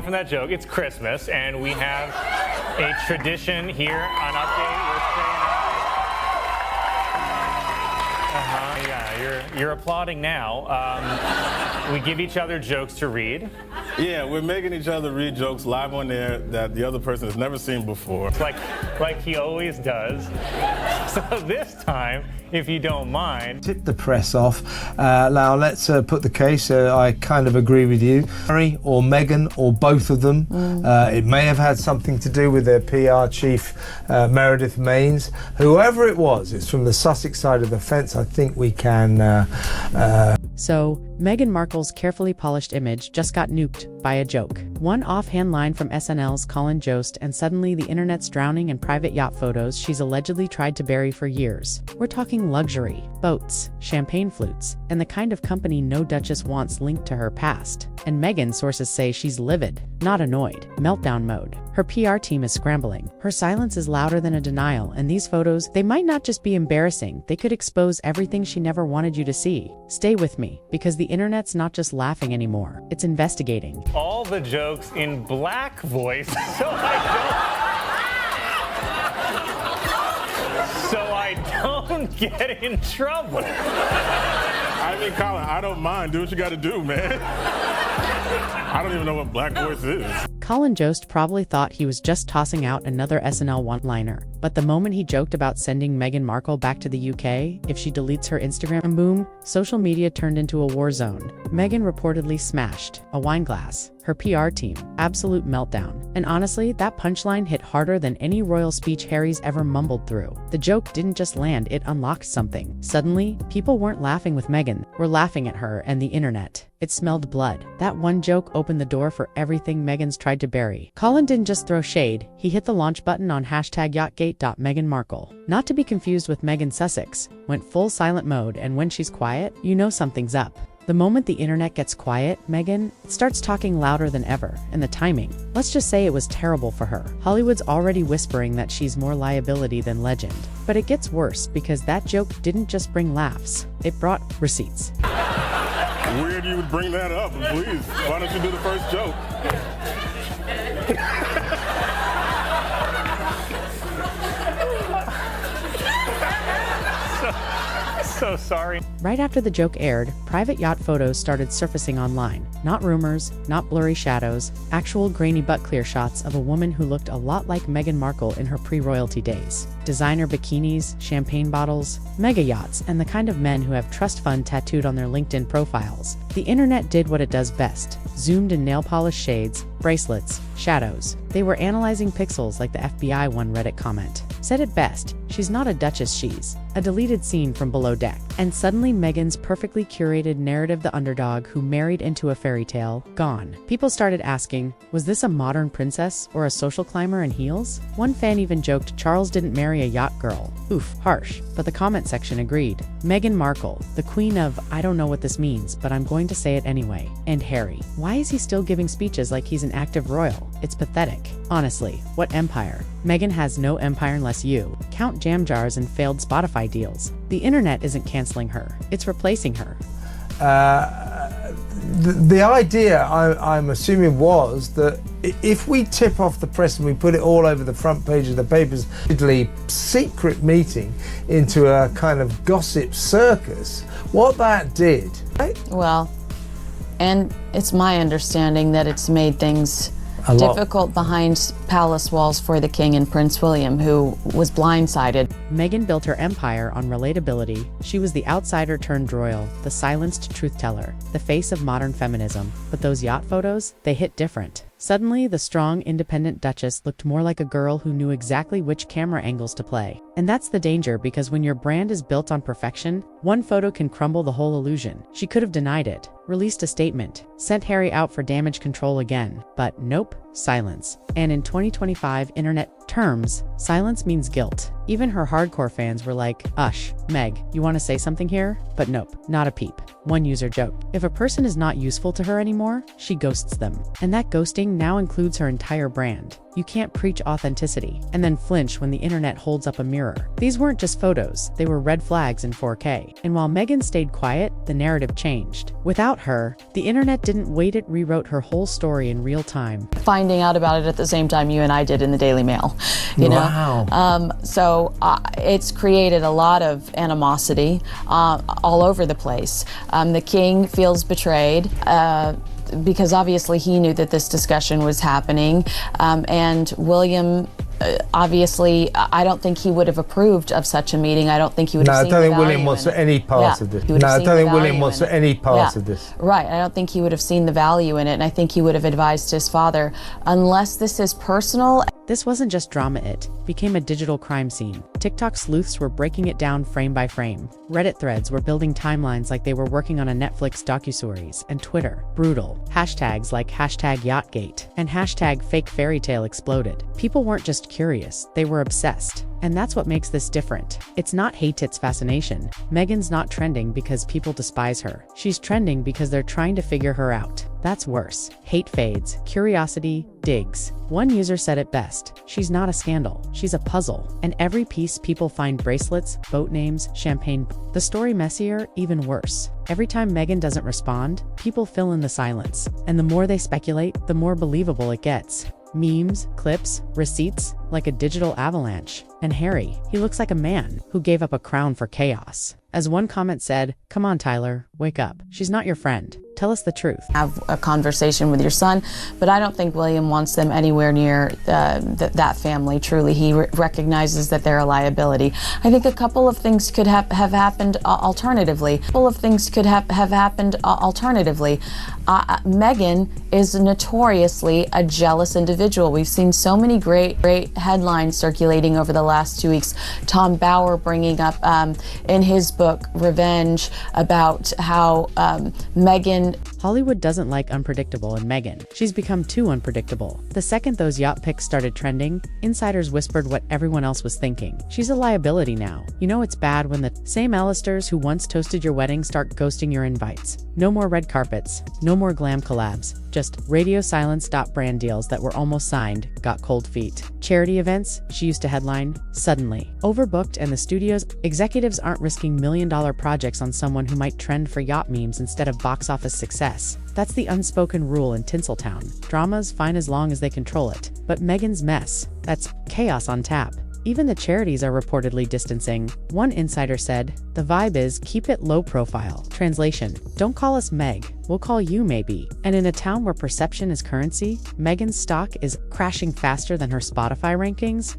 from that joke. It's Christmas, and we have a tradition here on Update. We're saying, yeah, you're applauding now. We give each other jokes to read. Yeah, we're making each other read jokes live on air that the other person has never seen before. Like he always does. So this time, if you don't mind. Tip the press off. Now let's put the case. I kind of agree with you. Harry or Meghan or both of them. It may have had something to do with their PR chief, Meredith Maines. Whoever it was, it's from the Sussex side of the fence. I think we can... So, Meghan Markle's carefully polished image just got nuked by a joke. One offhand line from SNL's Colin Jost, and suddenly the internet's drowning in private yacht photos she's allegedly tried to bury for years. We're talking luxury, boats, champagne flutes, and the kind of company no duchess wants linked to her past. And Meghan, sources say she's livid, not annoyed, meltdown mode. Her PR team is scrambling. Her silence is louder than a denial, and these photos, they might not just be embarrassing, they could expose everything she never wanted you to see. Stay with me, because the internet's not just laughing anymore, it's investigating. All the jokes in black voice, so I don't get in trouble. I mean, Colin, I don't mind. Do what you got to do, man. I don't even know what black voice is. Colin Jost probably thought he was just tossing out another SNL one-liner, but the moment he joked about sending Meghan Markle back to the UK if she deletes her Instagram, and boom, social media turned into a war zone. Meghan reportedly smashed a wine glass. Her PR team, absolute meltdown. And honestly, that punchline hit harder than any royal speech Harry's ever mumbled through. The joke didn't just land, it unlocked something. Suddenly, people weren't laughing with Meghan, were laughing at her and the internet. It smelled blood. That one joke opened the door for everything Meghan's tried to bury. Colin didn't just throw shade, he hit the launch button on #yachtgate.MeghanMarkle. Not to be confused with Meghan Sussex, went full silent mode, and when she's quiet, you know something's up. The moment the internet gets quiet, Meghan starts talking louder than ever, and the timing. Let's just say it was terrible for her. Hollywood's already whispering that she's more liability than legend. But it gets worse because that joke didn't just bring laughs, it brought receipts. Weird you would bring that up, please. Why don't you do the first joke? So sorry. Right after the joke aired, private yacht photos started surfacing online. Not rumors, not blurry shadows, actual grainy but clear shots of a woman who looked a lot like Meghan Markle in her pre-royalty days. Designer bikinis, champagne bottles, mega yachts, and the kind of men who have trust fund tattooed on their LinkedIn profiles. The internet did what it does best. Zoomed in nail polish shades, bracelets, shadows. They were analyzing pixels like the FBI one Reddit comment. Said it best, she's not a duchess, she's a deleted scene from Below Deck. And suddenly Meghan's perfectly curated narrative, the underdog who married into a fairy tale, gone. People started asking, was this a modern princess or a social climber in heels? One fan even joked Charles didn't marry a yacht girl. Oof, harsh. But the comment section agreed. Meghan Markle, the queen of, I don't know what this means, but I'm going to say it anyway. And Harry. Why is he still giving speeches like he's an active royal? It's pathetic. Honestly, what empire? Meghan has no empire unless you count jam jars and failed Spotify deals. The internet isn't canceling her, it's replacing her. The idea, I'm assuming, was that if we tip off the press and we put it all over the front page of the papers, secret meeting into a kind of gossip circus, what that did, right? Well, and it's my understanding that it's made things difficult behind palace walls for the king and Prince William, who was blindsided. Meghan built her empire on relatability. She was the outsider turned royal, the silenced truth teller, the face of modern feminism. But those yacht photos, they hit different. Suddenly, the strong, independent duchess looked more like a girl who knew exactly which camera angles to play. And that's the danger, because when your brand is built on perfection, one photo can crumble the whole illusion. She could have denied it, released a statement, sent Harry out for damage control again. But nope, silence. And in 2025 internet terms, silence means guilt. Even her hardcore fans were like, "Ush, Meg, you want to say something here?" But nope, not a peep. One user joked, if a person is not useful to her anymore, she ghosts them. And that ghosting now includes her entire brand. You can't preach authenticity and then flinch when the internet holds up a mirror. These weren't just photos, they were red flags in 4K. And while Meghan stayed quiet, the narrative changed. Without her, the internet didn't wait, it rewrote her whole story in real time. Finding out about it at the same time you and I did in the Daily Mail, you know? Wow. So it's created a lot of animosity all over the place. The king feels betrayed. Because obviously he knew that this discussion was happening, and William, obviously, I don't think he would have approved of such a meeting. I don't think he would have seen the value in it. No, I don't think William wants any part of this. No, I don't think William wants any part of this. Right, I don't think he would have seen the value in it, and I think he would have advised his father, unless this is personal. This wasn't just drama, it became a digital crime scene. TikTok sleuths were breaking it down frame by frame. Reddit threads were building timelines like they were working on a Netflix docuseries, and Twitter, brutal. Hashtags like #YachtGate and #FakeFairyTale exploded. People weren't just curious, they were obsessed. And that's what makes this different. It's not hate, it's fascination. Meghan's not trending because people despise her. She's trending because they're trying to figure her out. That's worse. Hate fades, curiosity digs. One user said it best, she's not a scandal, she's a puzzle. And every piece people find bracelets, boat names, champagne. The story messier, even worse. Every time Meghan doesn't respond, people fill in the silence. And the more they speculate, the more believable it gets. Memes, clips, receipts, like a digital avalanche. And Harry, he looks like a man who gave up a crown for chaos. As one comment said, "Come on, Tyler, wake up. She's not your friend. Tell us the truth." Have a conversation with your son, but I don't think William wants them anywhere near that family. Truly, he recognizes that they're a liability. I think a couple of things could have happened alternatively. Meghan is notoriously a jealous individual. We've seen so many great headlines circulating over the last 2 weeks. Tom Bauer bringing up in his book Revenge about how Meghan. Hollywood doesn't like unpredictable, and Meghan, she's become too unpredictable. The second those yacht pics started trending, insiders whispered what everyone else was thinking. She's a liability now. You know it's bad when the same Alistairs who once toasted your wedding start ghosting your invites. No more red carpets, no more glam collabs, just radio silence. Brand deals that were almost signed got cold feet. Charity events she used to headline, suddenly overbooked, and the studio's executives aren't risking million-dollar projects on someone who might trend for yacht memes instead of box office success. That's the unspoken rule in Tinseltown. Drama's fine as long as they control it. But Meghan's mess, that's chaos on tap. Even the charities are reportedly distancing. One insider said, "The vibe is keep it low profile." Translation, don't call us Meg, we'll call you maybe. And in a town where perception is currency, Meghan's stock is crashing faster than her Spotify rankings.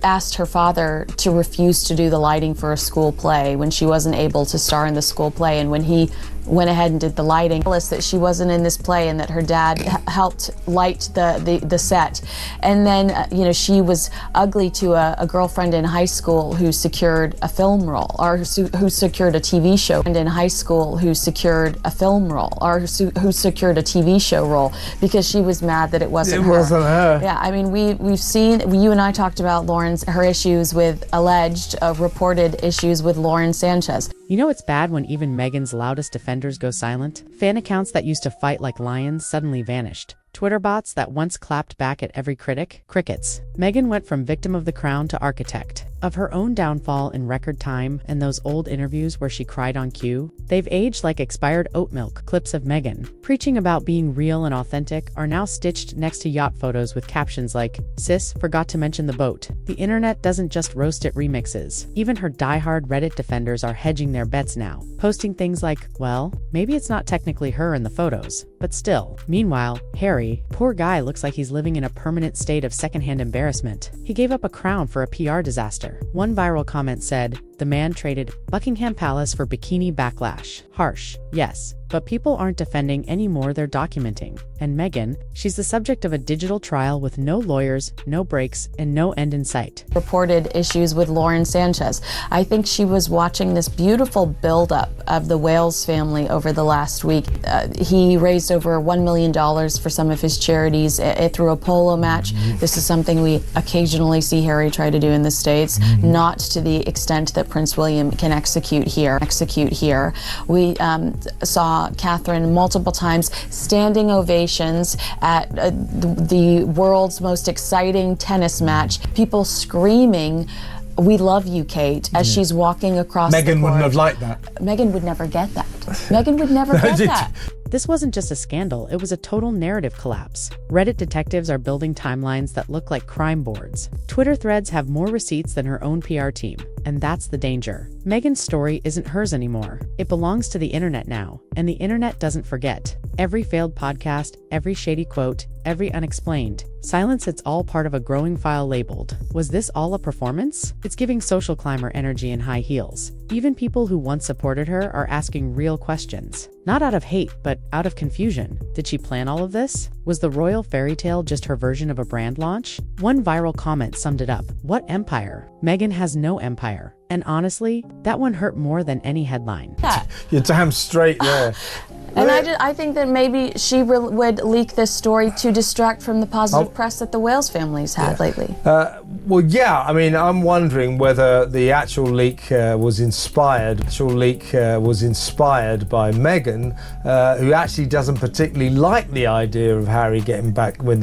Asked her father to refuse to do the lighting for a school play when she wasn't able to star in the school play, and when he went ahead and did the lighting, that she wasn't in this play and that her dad helped light the set. And then she was ugly to a girlfriend in high school who secured a film role, or who secured a TV show, and in high school who secured a film role, or who secured a TV show role because she was mad that it wasn't her. Yeah, I mean, we've seen, you and I talked about her issues with alleged reported issues with Lauren Sanchez. You know it's bad when even Meghan's loudest defenders go silent? Fan accounts that used to fight like lions suddenly vanished. Twitter bots that once clapped back at every critic? Crickets. Meghan went from victim of the crown to architect of her own downfall in record time, and those old interviews where she cried on cue, they've aged like expired oat milk. Clips of Meghan preaching about being real and authentic are now stitched next to yacht photos with captions like, "Sis, forgot to mention the boat." The internet doesn't just roast, it remixes. Even her diehard Reddit defenders are hedging their bets now, posting things like, well, maybe it's not technically her in the photos, but still. Meanwhile, Harry, poor guy, looks like he's living in a permanent state of secondhand embarrassment. He gave up a crown for a PR disaster. One viral comment said, The man traded Buckingham Palace for bikini backlash. Harsh, yes, but people aren't defending anymore, they're documenting. And Meghan, she's the subject of a digital trial with no lawyers, no breaks, and no end in sight. Reported issues with Lauren Sanchez. I think she was watching this beautiful buildup of the Wales family over the last week. He raised over $1 million for some of his charities through a polo match. This is something we occasionally see Harry try to do in the States, not to the extent that Prince William can execute here. We saw Catherine multiple times standing ovations at the world's most exciting tennis match, people screaming, "We love you, Kate," as she's walking across the court. Meghan wouldn't have liked that. Meghan would never get that. Meghan would never get that. This wasn't just a scandal, it was a total narrative collapse. Reddit detectives are building timelines that look like crime boards. Twitter threads have more receipts than her own PR team, and that's the danger. Meghan's story isn't hers anymore. It belongs to the internet now, and the internet doesn't forget. Every failed podcast, every shady quote, every unexplained silence, it's all part of a growing file labeled, "Was this all a performance?" It's giving social climber energy in high heels. Even people who once supported her are asking real questions. Not out of hate, but out of confusion. Did she plan all of this? Was the royal fairy tale just her version of a brand launch? One viral comment summed it up. What empire? Meghan has no empire. And honestly, that one hurt more than any headline. You're damn straight there. And I think that maybe she would leak this story to distract from the positive press that the Wales family's had lately. Well, yeah, I mean, I'm wondering whether the actual leak was inspired. Was inspired by Meghan, who actually doesn't particularly like the idea of Harry getting back with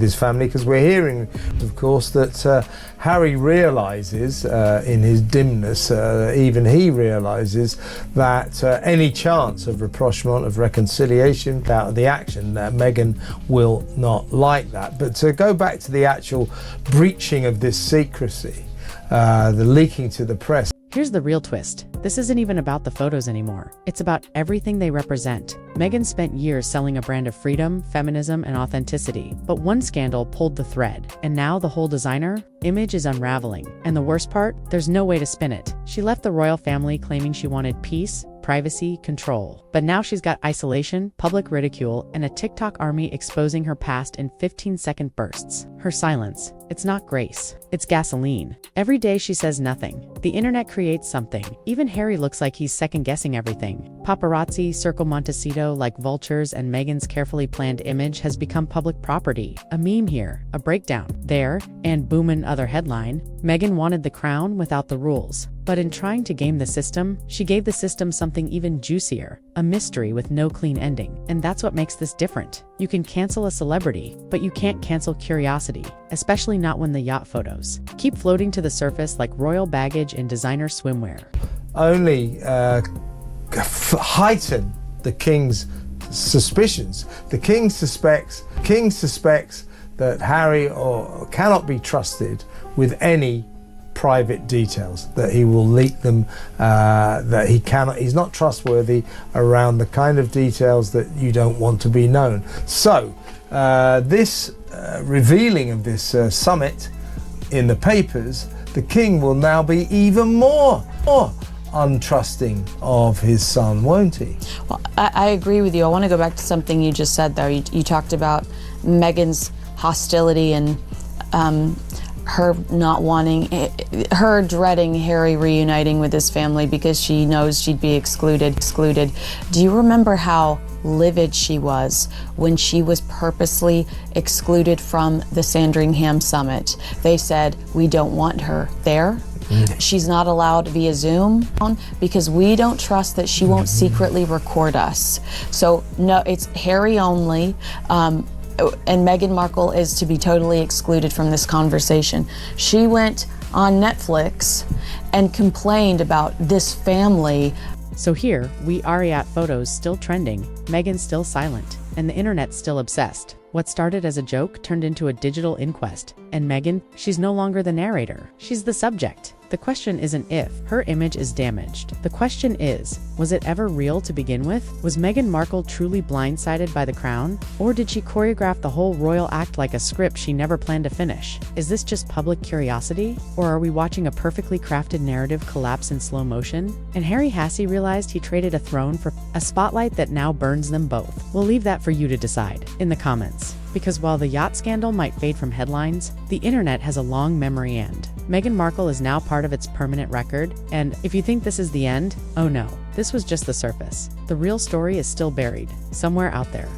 his family, because we're hearing, of course, that Harry realises in his dimness, even he realises that any chance of rapprochement, of reconciliation out of the action, Meghan will not like that. But to go back to the actual breaching of this secrecy, the leaking to the press. Here's the real twist. This isn't even about the photos anymore. It's about everything they represent. Meghan spent years selling a brand of freedom, feminism, and authenticity. But one scandal pulled the thread, and now the whole designer image is unraveling. And the worst part? There's no way to spin it. She left the royal family claiming she wanted peace, privacy, control. But now she's got isolation, public ridicule, and a TikTok army exposing her past in 15-second bursts. Her silence, it's not grace, it's gasoline. Every day she says nothing. The internet creates something. Even Harry looks like he's second-guessing everything. Paparazzi circle Montecito like vultures, and Meghan's carefully planned image has become public property. A meme here, a breakdown there, and boom, another headline. Meghan wanted the crown without the rules. But in trying to game the system, she gave the system something even juicier, a mystery with no clean ending. And that's what makes this different. You can cancel a celebrity, but you can't cancel curiosity, especially not when the yacht photos keep floating to the surface like royal baggage in designer swimwear. Only heighten the king's suspicions. The king suspects that Harry cannot be trusted with any private details, that he will leak them, that he's not trustworthy around the kind of details that you don't want to be known. So this revealing of this summit in the papers, the king will now be even more untrusting of his son, won't he? Well, I agree with you. I want to go back to something you just said, though. You talked about Meghan's hostility and her not wanting, her dreading Harry reuniting with his family because she knows she'd be excluded. Do you remember how livid she was when she was purposely excluded from the Sandringham summit? They said, we don't want her there. She's not allowed via Zoom because we don't trust that she won't secretly record us. So no, it's Harry only. And Meghan Markle is to be totally excluded from this conversation. She went on Netflix and complained about this family. So here, we are at photos still trending, Meghan still silent, and the internet's still obsessed. What started as a joke turned into a digital inquest, and Meghan, she's no longer the narrator, she's the subject. The question isn't if her image is damaged. The question is, was it ever real to begin with? Was Meghan Markle truly blindsided by the crown? Or did she choreograph the whole royal act like a script she never planned to finish? Is this just public curiosity? Or are we watching a perfectly crafted narrative collapse in slow motion? And Harry Hassey realized he traded a throne for a spotlight that now burns them both. We'll leave that for you to decide in the comments. Because while the yacht scandal might fade from headlines, the internet has a long memory end. Meghan Markle is now part of its permanent record, and if you think this is the end, oh no, this was just the surface. The real story is still buried, somewhere out there.